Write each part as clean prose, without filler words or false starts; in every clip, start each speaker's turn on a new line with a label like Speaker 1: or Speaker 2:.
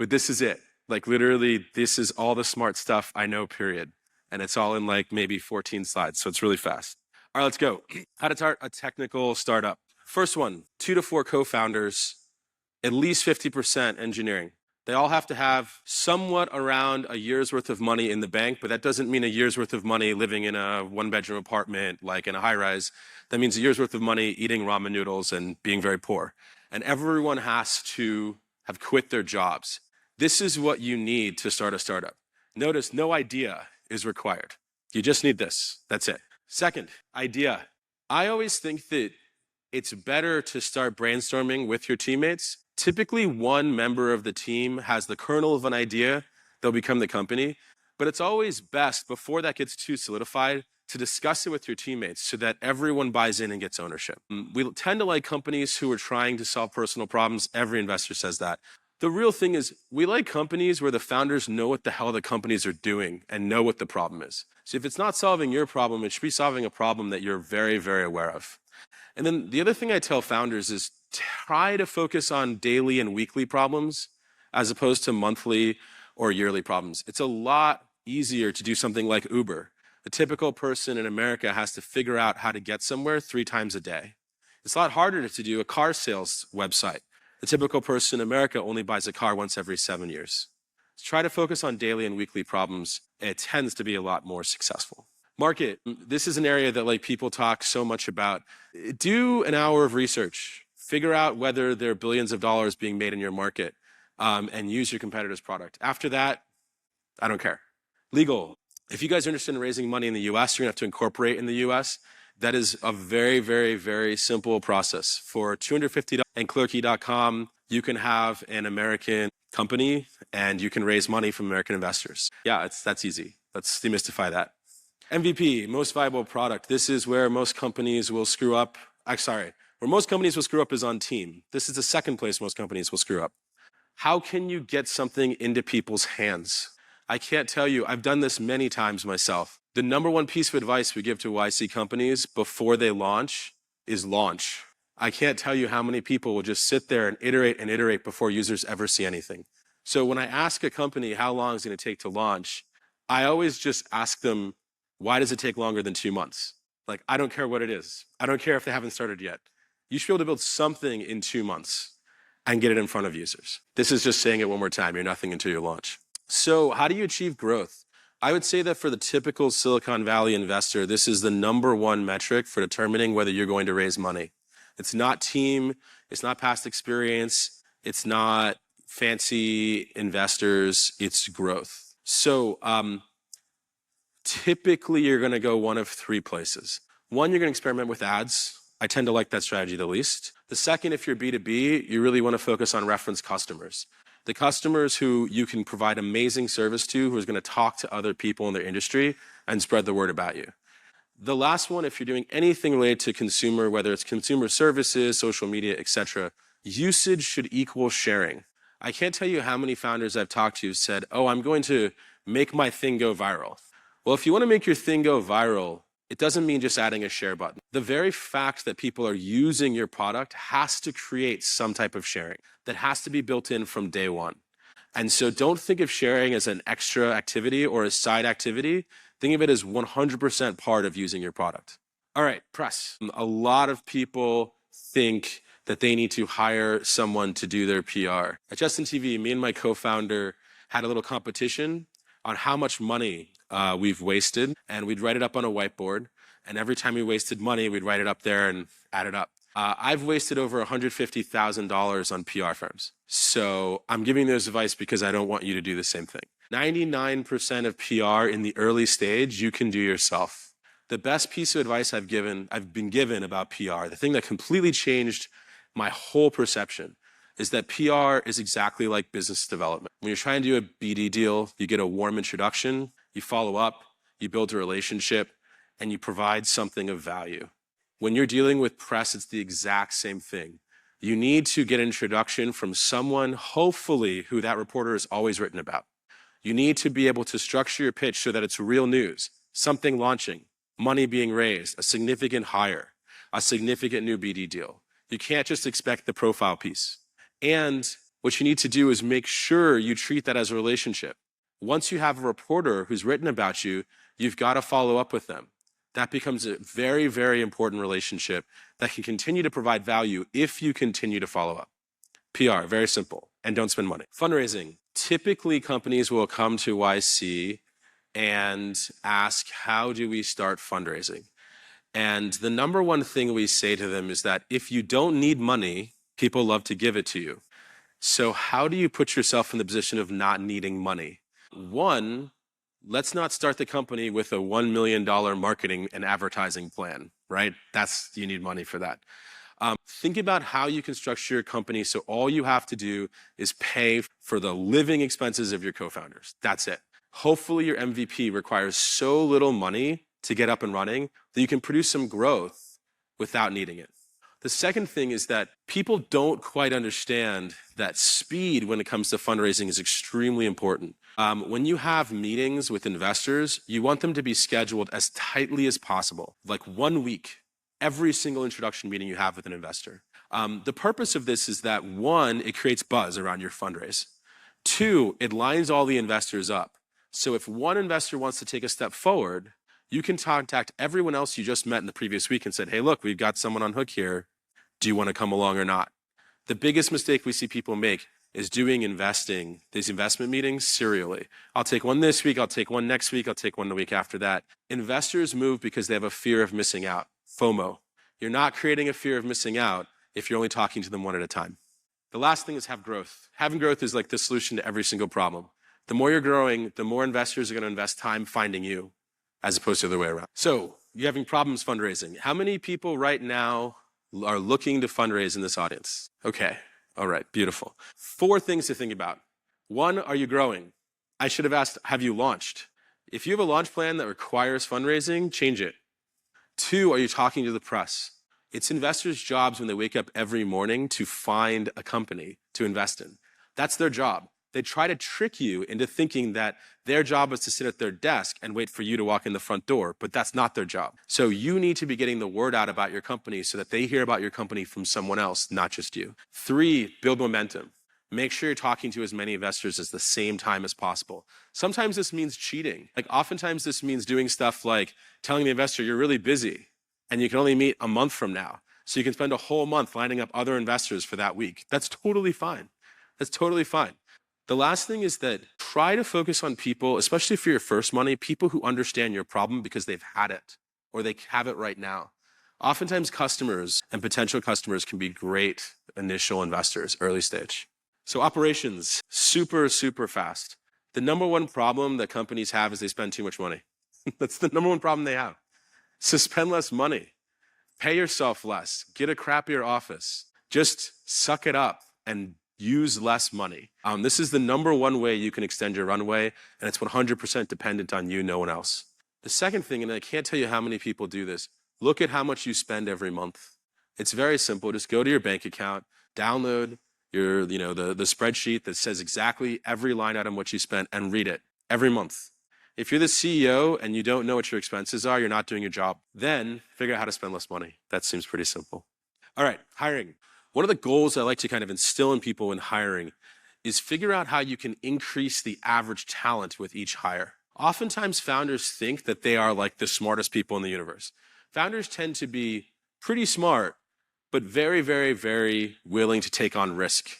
Speaker 1: but this is it. Like literally, this is all the smart stuff I know, period. And it's all in like maybe 14 slides. So it's really fast. All right, let's go. How to start a technical startup. First one, 2 to 4 co-founders, at least 50% engineering. They all have to have somewhat around a year's worth of money in the bank, but that doesn't mean a year's worth of money living in a one-bedroom apartment, like in a high-rise. That means a year's worth of money eating ramen noodles and being very poor. And everyone has to have quit their jobs. This is what you need to start a startup. Notice no idea is required. You just need this. That's it. Second, idea. I always think that it's better to start brainstorming with your teammates. Typically, one member of the team has the kernel of an idea, they'll become the company. But it's always best, before that gets too solidified, to discuss it with your teammates so that everyone buys in and gets ownership. We tend to like companies who are trying to solve personal problems. Every investor says that. The real thing is, we like companies where the founders know what the hell the companies are doing and know what the problem is. So if it's not solving your problem, it should be solving a problem that you're very, very aware of. And then the other thing I tell founders is try to focus on daily and weekly problems as opposed to monthly or yearly problems. It's a lot easier to do something like Uber. The typical person in America has to figure out how to get somewhere 3 times a day. It's a lot harder to do a car sales website. The typical person in America only buys a car once every 7 years. So try to focus on daily and weekly problems. It tends to be a lot more successful. Market. This is an area that like people talk so much about. Do an hour of research. Figure out whether there are billions of dollars being made in your market, and use your competitor's product. After that, I don't care. Legal. If you guys are interested in raising money in the US, you're gonna have to incorporate in the US. That is a very, very, very simple process. For $250 and clerky.com, you can have an American company and you can raise money from American investors. Yeah, that's easy. Let's demystify that. MVP, most viable product. This is where most companies will screw up. Where most companies will screw up is on team. This is the second place most companies will screw up. How can you get something into people's hands? I can't tell you, I've done this many times myself. The number one piece of advice we give to YC companies before they launch is launch. I can't tell you how many people will just sit there and iterate before users ever see anything. So when I ask a company how long it's going to take to launch, I always just ask them, why does it take longer than 2 months? Like, I don't care what it is. I don't care if they haven't started yet. You should be able to build something in 2 months and get it in front of users. This is just saying it one more time. You're nothing until you launch. So how do you achieve growth? I would say that for the typical Silicon Valley investor, this is the number one metric for determining whether you're going to raise money. It's not team, it's not past experience, it's not fancy investors, it's growth. So typically you're gonna go one of 3 places. One, you're gonna experiment with ads. I tend to like that strategy the least. The second, if you're B2B, you really wanna focus on reference customers. The customers who you can provide amazing service to, who is gonna talk to other people in their industry and spread the word about you. The last one, if you're doing anything related to consumer, whether it's consumer services, social media, etc., usage should equal sharing. I can't tell you how many founders I've talked to who said, oh, I'm going to make my thing go viral. Well, if you wanna make your thing go viral, it doesn't mean just adding a share button. The very fact that people are using your product has to create some type of sharing that has to be built in from day one. And so don't think of sharing as an extra activity or a side activity. Think of it as 100% part of using your product. All right, press. A lot of people think that they need to hire someone to do their PR. At Justin TV, me and my co-founder had a little competition on how much money we've wasted, and we'd write it up on a whiteboard, and every time we wasted money, we'd write it up there and add it up. I've wasted over $150,000 on PR firms. So I'm giving this advice because I don't want you to do the same thing. 99% of PR in the early stage, you can do yourself. The best piece of advice I've been given about PR, the thing that completely changed my whole perception, is that PR is exactly like business development. When you're trying to do a BD deal, you get a warm introduction, you follow up, you build a relationship, and you provide something of value. When you're dealing with press, it's the exact same thing. You need to get an introduction from someone, hopefully, who that reporter has always written about. You need to be able to structure your pitch so that it's real news, something launching, money being raised, a significant hire, a significant new BD deal. You can't just expect the profile piece. And What you need to do is make sure you treat that as a relationship. Once you have a reporter who's written about you, you've got to follow up with them. That becomes a very, very important relationship that can continue to provide value if you continue to follow up. PR, very simple, and don't spend money. Fundraising. Typically, companies will come to YC and ask, how do we start fundraising? And the number one thing we say to them is that if you don't need money, people love to give it to you. So how do you put yourself in the position of not needing money? One, let's not start the company with a $1 million marketing and advertising plan, right? You need money for that. Think about how you can structure your company so all you have to do is pay for the living expenses of your co-founders. That's it. Hopefully your MVP requires so little money to get up and running that you can produce some growth without needing it. The second thing is that people don't quite understand that speed when it comes to fundraising is extremely important. When you have meetings with investors, you want them to be scheduled as tightly as possible, like 1 week, every single introduction meeting you have with an investor. The purpose of this is that, one, it creates buzz around your fundraise. Two, it lines all the investors up. So if one investor wants to take a step forward, you can contact everyone else you just met in the previous week and said, hey, look, we've got someone on hook here. Do you want to come along or not? The biggest mistake we see people make is doing these investment meetings serially. I'll take one this week, I'll take one next week, I'll take one the week after that. Investors move because they have a fear of missing out, FOMO. You're not creating a fear of missing out if you're only talking to them one at a time. The last thing is have growth. Having growth is like the solution to every single problem. The more you're growing, the more investors are going to invest time finding you, as opposed to the other way around. So you're having problems fundraising. How many people right now are looking to fundraise in this audience? Okay, all right, beautiful. 4 things to think about. 1, are you growing? I should have asked, have you launched? If you have a launch plan that requires fundraising, change it. 2, are you talking to the press? It's investors' jobs when they wake up every morning to find a company to invest in. That's their job. They try to trick you into thinking that their job is to sit at their desk and wait for you to walk in the front door, but that's not their job. So you need to be getting the word out about your company so that they hear about your company from someone else, not just you. 3, build momentum. Make sure you're talking to as many investors at the same time as possible. Sometimes this means cheating. Oftentimes this means doing stuff like telling the investor you're really busy and you can only meet a month from now. So you can spend a whole month lining up other investors for that week. That's totally fine. That's totally fine. The last thing is that try to focus on people, especially for your first money, people who understand your problem because they've had it or they have it right now. Oftentimes customers and potential customers can be great initial investors, early stage. So operations, super, super fast. The number one problem that companies have is they spend too much money. That's the number one problem they have. So spend less money, pay yourself less, get a crappier office, just suck it up and use less money. This is the number one way you can extend your runway, and it's 100% dependent on you, no one else. The second thing, and I can't tell you how many people do this, look at how much you spend every month. It's very simple. Just go to your bank account, download the spreadsheet that says exactly every line item what you spent, and read it every month. If you're the CEO and you don't know what your expenses are, you're not doing your job. Then figure out how to spend less money. That seems pretty simple. All right, hiring. One of the goals I like to kind of instill in people when hiring is figure out how you can increase the average talent with each hire. Oftentimes founders think that they are like the smartest people in the universe. Founders tend to be pretty smart, but very, very, very willing to take on risk.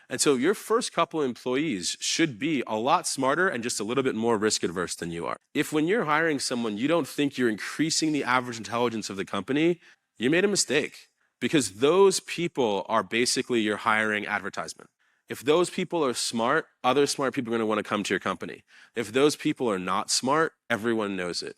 Speaker 1: And so your first couple of employees should be a lot smarter and just a little bit more risk adverse than you are. If when you're hiring someone, you don't think you're increasing the average intelligence of the company, you made a mistake. Because those people are basically your hiring advertisement. If those people are smart, other smart people are going to want to come to your company. If those people are not smart, everyone knows it.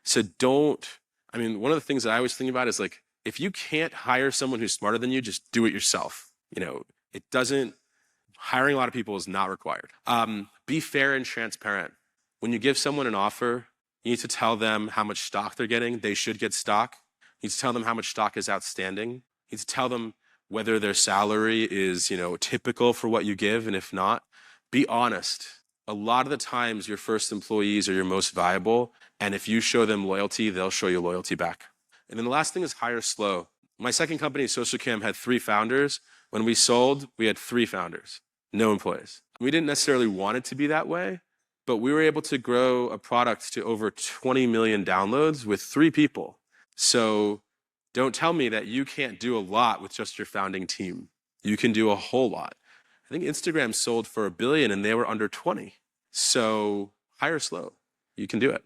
Speaker 1: So one of the things that I always think about is like, if you can't hire someone who's smarter than you, just do it yourself. Hiring a lot of people is not required. Be fair and transparent. When you give someone an offer, you need to tell them how much stock they're getting. They should get stock. You need to tell them how much stock is outstanding. You need to tell them whether their salary is, typical for what you give, and if not, be honest. A lot of the times, your first employees are your most valuable, and if you show them loyalty, they'll show you loyalty back. And then the last thing is hire slow. My second company, SocialCam, had 3 founders. When we sold, we had 3 founders. No employees. We didn't necessarily want it to be that way, but we were able to grow a product to over 20 million downloads with 3 people. So don't tell me that you can't do a lot with just your founding team. You can do a whole lot. I think Instagram sold for $1 billion and they were under 20. So hire slow. You can do it.